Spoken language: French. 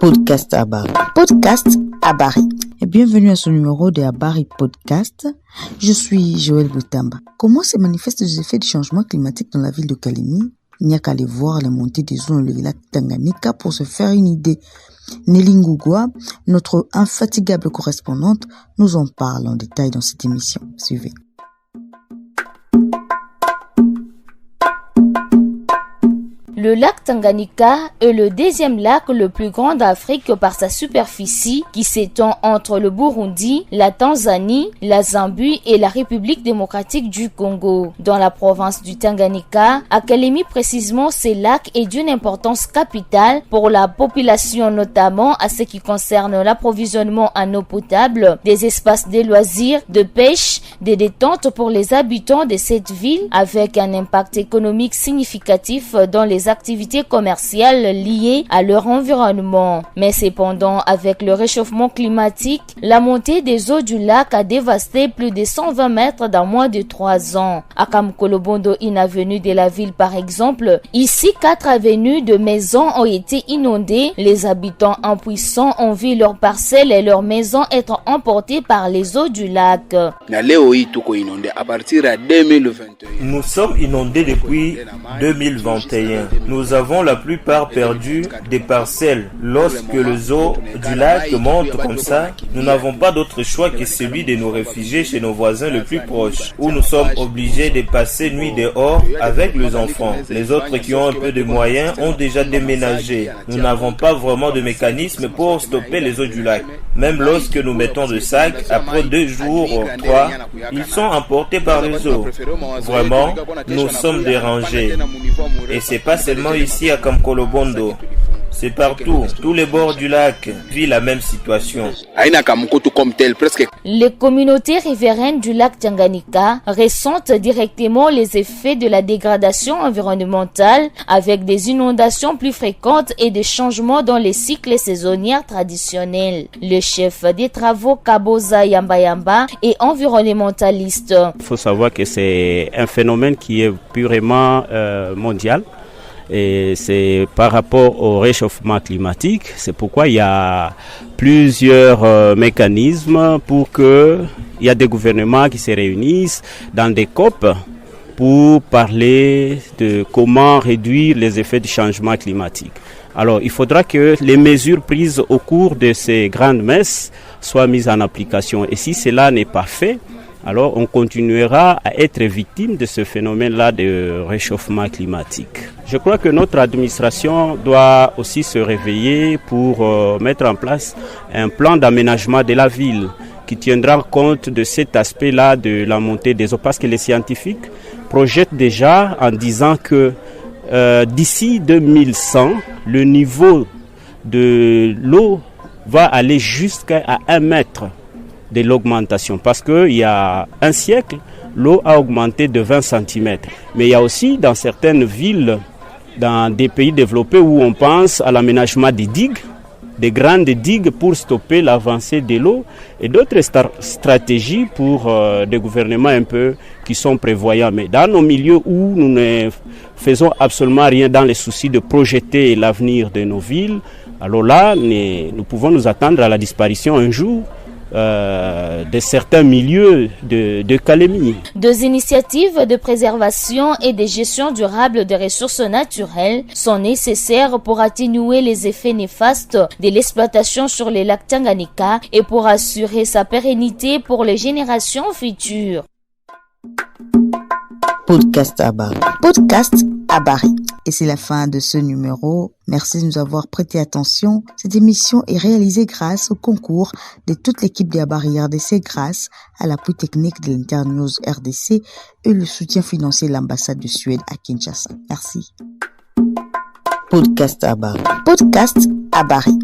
Podcast Habari. Podcast Habari. Et bienvenue à ce numéro de Habari Podcast. Je suis Joël Boutamba. Comment se manifestent les effets du changement climatique dans la ville de Kalemi? Il n'y a qu'à aller voir la montée des eaux dans le lac Tanganyika pour se faire une idée. Nelly Ngougoua, notre infatigable correspondante, nous en parle en détail dans cette émission. Suivez. Le lac Tanganyika est le deuxième lac le plus grand d'Afrique par sa superficie qui s'étend entre le Burundi, la Tanzanie, la Zambie et la République démocratique du Congo. Dans la province du Tanganyika, à Kalemi précisément, ce lac est d'une importance capitale pour la population, notamment à ce qui concerne l'approvisionnement en eau potable, des espaces de loisirs, de pêche, des détentes pour les habitants de cette ville avec un impact économique significatif dans les activités commerciales liées à leur environnement. Mais cependant, avec le réchauffement climatique, la montée des eaux du lac a dévasté plus de 120 mètres dans moins de 3 ans. À Kamkolobondo, une avenue de la ville par exemple, ici 4 avenues de maisons ont été inondées. Les habitants impuissants ont vu leurs parcelles et leurs maisons être emportées par les eaux du lac. Nous sommes inondés depuis 2021. Nous avons la plupart perdu des parcelles. Lorsque les eaux du lac montent comme ça, nous n'avons pas d'autre choix que celui de nous réfugier chez nos voisins les plus proches, où nous sommes obligés de passer nuit dehors avec les enfants. Les autres qui ont un peu de moyens ont déjà déménagé. Nous n'avons pas vraiment de mécanisme pour stopper les eaux du lac. Même lorsque nous mettons le sac, après 2 jours ou 3, ils sont emportés par les eaux. Vraiment, nous sommes dérangés. Et c'est pas seulement ici à Kamkolobondo. C'est partout. Tous les bords du lac vivent la même situation. Les communautés riveraines du lac Tanganyika ressentent directement les effets de la dégradation environnementale avec des inondations plus fréquentes et des changements dans les cycles saisonniers traditionnels. Le chef des travaux Kaboza Yamba est environnementaliste. Il faut savoir que c'est un phénomène qui est purement mondial. Et c'est par rapport au réchauffement climatique. C'est pourquoi il y a plusieurs mécanismes pour que il y a des gouvernements qui se réunissent dans des COP pour parler de comment réduire les effets du changement climatique. Alors, il faudra que les mesures prises au cours de ces grandes messes soient mises en application. Et si cela n'est pas fait, alors on continuera à être victime de ce phénomène-là de réchauffement climatique. Je crois que notre administration doit aussi se réveiller pour mettre en place un plan d'aménagement de la ville qui tiendra compte de cet aspect-là de la montée des eaux. Parce que les scientifiques projettent déjà en disant que d'ici 2100, le niveau de l'eau va aller jusqu'à 1 mètre de l'augmentation, parce qu'il y a un siècle, l'eau a augmenté de 20 cm. Mais il y a aussi dans certaines villes, dans des pays développés où on pense à l'aménagement des digues, des grandes digues pour stopper l'avancée de l'eau et d'autres stratégies pour des gouvernements un peu qui sont prévoyants. Mais dans nos milieux où nous ne faisons absolument rien dans les soucis de projeter l'avenir de nos villes, alors là, nous pouvons nous attendre à la disparition un jour de certains milieux de Kalemi. 2 initiatives de préservation et de gestion durable des ressources naturelles sont nécessaires pour atténuer les effets néfastes de l'exploitation sur les lacs Tanganyika et pour assurer sa pérennité pour les générations futures. Podcast Habari. Podcast Habari. Et c'est la fin de ce numéro. Merci de nous avoir prêté attention. Cette émission est réalisée grâce au concours de toute l'équipe de Habari RDC, grâce à l'appui technique de l'Internews RDC et le soutien financier de l'ambassade de Suède à Kinshasa. Merci. Podcast Habari. Podcast Habari.